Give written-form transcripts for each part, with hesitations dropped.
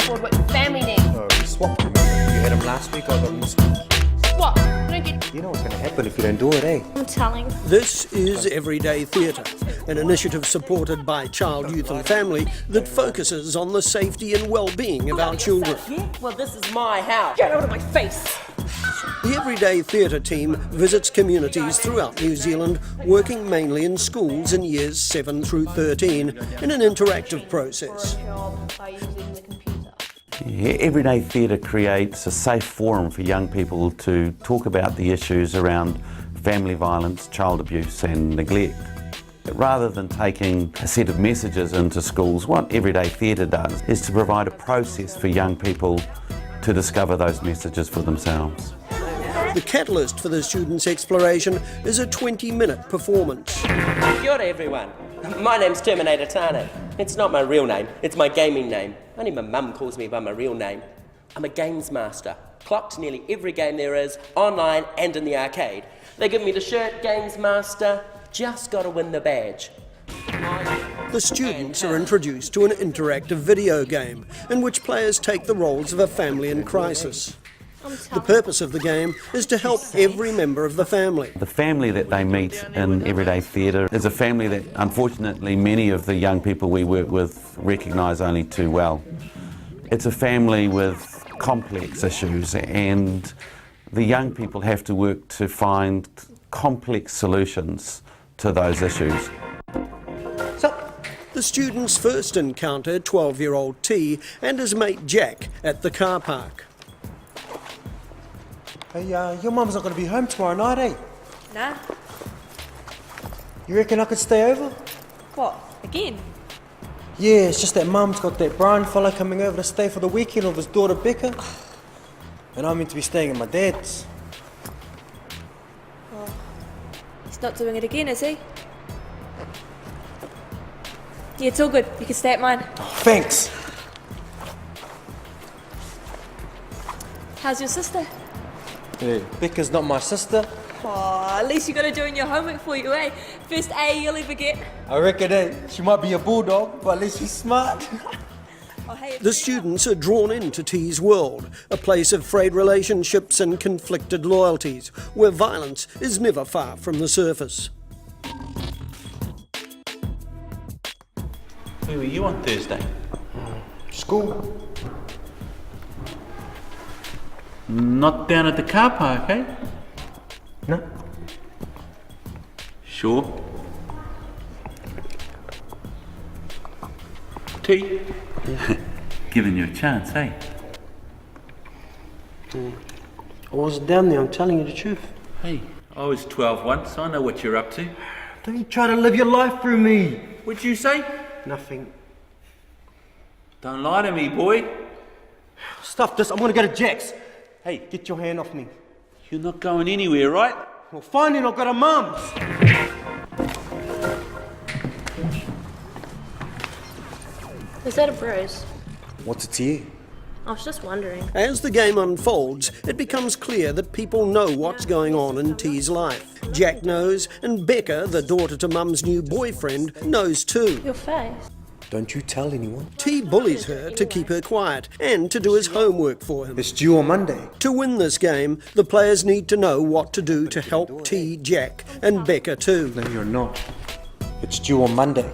afford what your family needs. Oh, we swapped, remember? You had him last week, I got him this week. What? I don't get... You know what's going to happen if you don't do it, eh? I'm telling. This is Everyday Theatre, an initiative supported by Child, Youth and Family that focuses on the safety and well-being of our children. Well, this is my house. Get out of my face. The Everyday Theatre team visits communities throughout New Zealand, working mainly in schools in years 7 through 13 in an interactive process. By using the computer. Everyday Theatre creates a safe forum for young people to talk about the issues around family violence, child abuse and neglect. Rather than taking a set of messages into schools, what Everyday Theatre does is to provide a process for young people to discover those messages for themselves. The catalyst for the students' exploration is a 20-minute performance. Kia ora, everyone. My name's Terminator Tane. It's not my real name, it's my gaming name. Only my mum calls me by my real name. I'm a games master. Clocked nearly every game there is, online and in the arcade. They give me the shirt, Games Master. Just gotta win the badge. The students are introduced to an interactive video game in which players take the roles of a family in crisis. The purpose of the game is to help every member of the family. The family that they meet in Everyday Theatre is a family that unfortunately many of the young people we work with recognise only too well. It's a family with complex issues and the young people have to work to find complex solutions to those issues. The students first encounter 12-year-old T and his mate Jack at the car park. Hey, your mum's not going to be home tomorrow night, eh? Nah. You reckon I could stay over? What? Again? Yeah, it's just that mum's got that Brian fella coming over to stay for the weekend with his daughter Becca. And I'm meant to be staying at my dad's. Oh, he's not doing it again, is he? Yeah, it's all good. You can stay at mine. Oh, thanks. How's your sister? Yeah, Becca's not my sister. Oh, at least you got her doing your homework for you, eh? First A you'll ever get. I reckon, eh? She might be a bulldog, but at least she's smart. Oh, hey, The students are drawn into T's world, a place of frayed relationships and conflicted loyalties, where violence is never far from the surface. Where were you on Thursday? School. Not down at the car park, eh? No. Sure. T? Giving you a chance, eh? I wasn't down there, I'm telling you the truth. Hey, I was 12 once, I know what you're up to. Don't you try to live your life through me. What'd you say? Nothing. Don't lie to me, boy. Stuff this, I'm gonna go to Jack's. Hey, get your hand off me. You're not going anywhere, right? Well, fine then, I'll go to Mum's. Is that a bruise? What's it to you? I was just wondering. As the game unfolds, it becomes clear that people know what's going on in T's life. Jack knows, and Becca, the daughter to Mum's new boyfriend, knows too. Your face. Don't you tell anyone. T bullies her to keep her quiet and to do his homework for him. It's due on Monday. To win this game, the players need to know what to do to help T, Jack, and Becca too. No, you're not. It's due on Monday.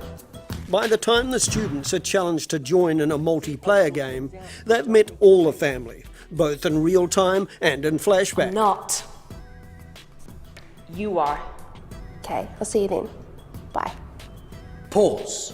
By the time the students are challenged to join in a multiplayer game, they've met all the family, both in real time and in flashback. Not. You are. Okay, I'll see you then. Bye. Pause.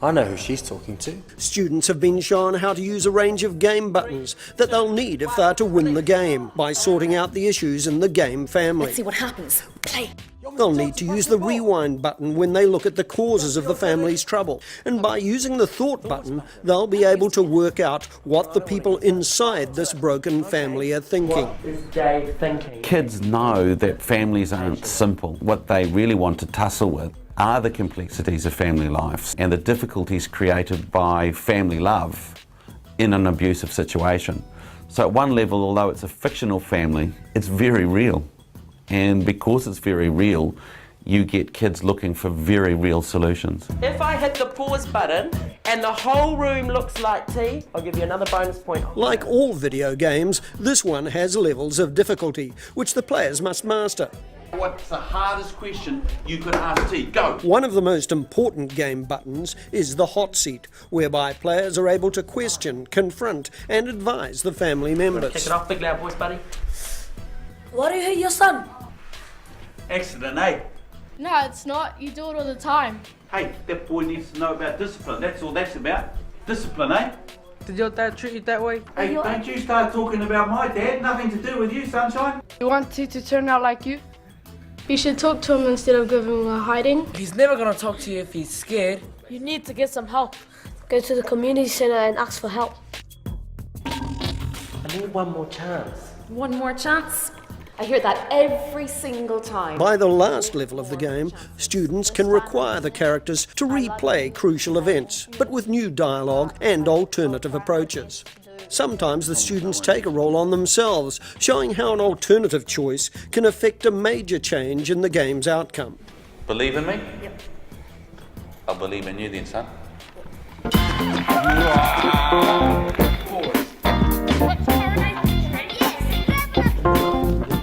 I know who she's talking to. Students have been shown how to use a range of game buttons that they'll need if they're to win the game by sorting out the issues in the game family. Let's see what happens. Play. They'll need to use the rewind button when they look at the causes of the family's trouble. And by using the thought button, they'll be able to work out what the people inside this broken family are thinking. Is Jade thinking? Kids know that families aren't simple. What they really want to tussle with are the complexities of family lives and the difficulties created by family love in an abusive situation. So at one level, although it's a fictional family, it's very real. And because it's very real, you get kids looking for very real solutions. If I hit the pause button and the whole room looks like tea, I'll give you another bonus point. Like all video games, this one has levels of difficulty, which the players must master. What's the hardest question you could ask T? Go! One of the most important game buttons is the hot seat, whereby players are able to question, confront and advise the family Kick members. it off, big loud voice, buddy. Why do you hit your son? Accident, eh? No, it's not. You do it all the time. Hey, that boy needs to know about discipline. That's all that's about. Discipline, eh? Did your dad treat you that way? Hey, don't you start talking about my dad. Nothing to do with you, sunshine. You want T to turn out like you? You should talk to him instead of giving him a hiding. He's never gonna talk to you if he's scared. You need to get some help. Go to the community centre and ask for help. I need one more chance. One more chance? I hear that every single time. By the last level of the game, students can require the characters to replay crucial events, but with new dialogue and alternative approaches. Sometimes the students take a role on themselves, showing how an alternative choice can affect a major change in the game's outcome. Believe in me? Yep. I'll believe in you then, son.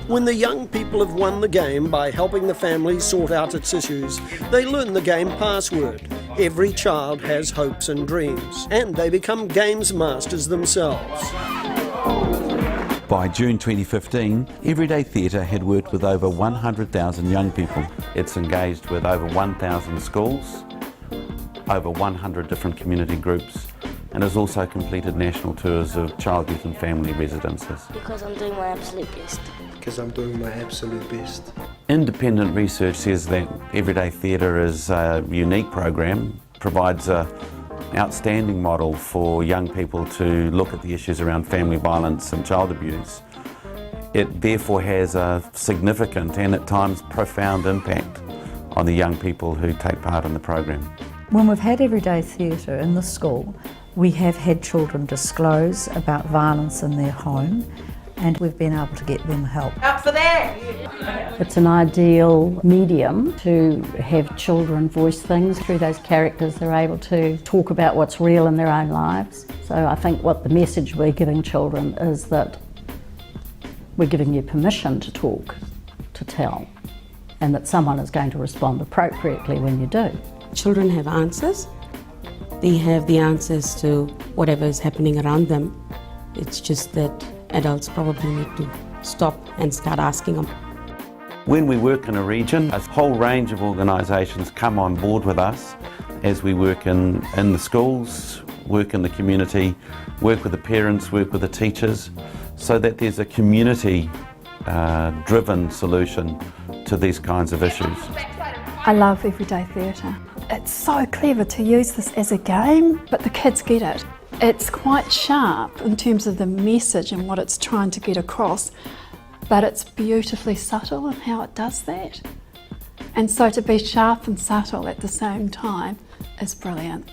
When the young people have won the game by helping the family sort out its issues, they learn the game password. Every child has hopes and dreams, and they become games masters themselves. By June 2015, Everyday Theatre had worked with over 100,000 young people. It's engaged with over 1,000 schools, over 100 different community groups, and has also completed national tours of child, youth and family residences. Because I'm doing my absolute best. Because I'm doing my absolute best. Independent research says that Everyday Theatre is a unique program, provides an outstanding model for young people to look at the issues around family violence and child abuse. It therefore has a significant and at times profound impact on the young people who take part in the program. When we've had Everyday Theatre in the school, we have had children disclose about violence in their home, and we've been able to get them help. Up for that! It's an ideal medium to have children voice things. Through those characters, they're able to talk about what's real in their own lives. So I think what the message we're giving children is that we're giving you permission to talk, to tell, and that someone is going to respond appropriately when you do. Children have answers. They have the answers to whatever is happening around them. It's just that adults probably need to stop and start asking them. When we work in a region, a whole range of organisations come on board with us as we work in the schools, work in the community, work with the parents, work with the teachers, so that there's a community-driven solution to these kinds of issues. I love Everyday Theatre. It's so clever to use this as a game, but the kids get it. It's quite sharp in terms of the message and what it's trying to get across, but it's beautifully subtle in how it does that. And so to be sharp and subtle at the same time is brilliant.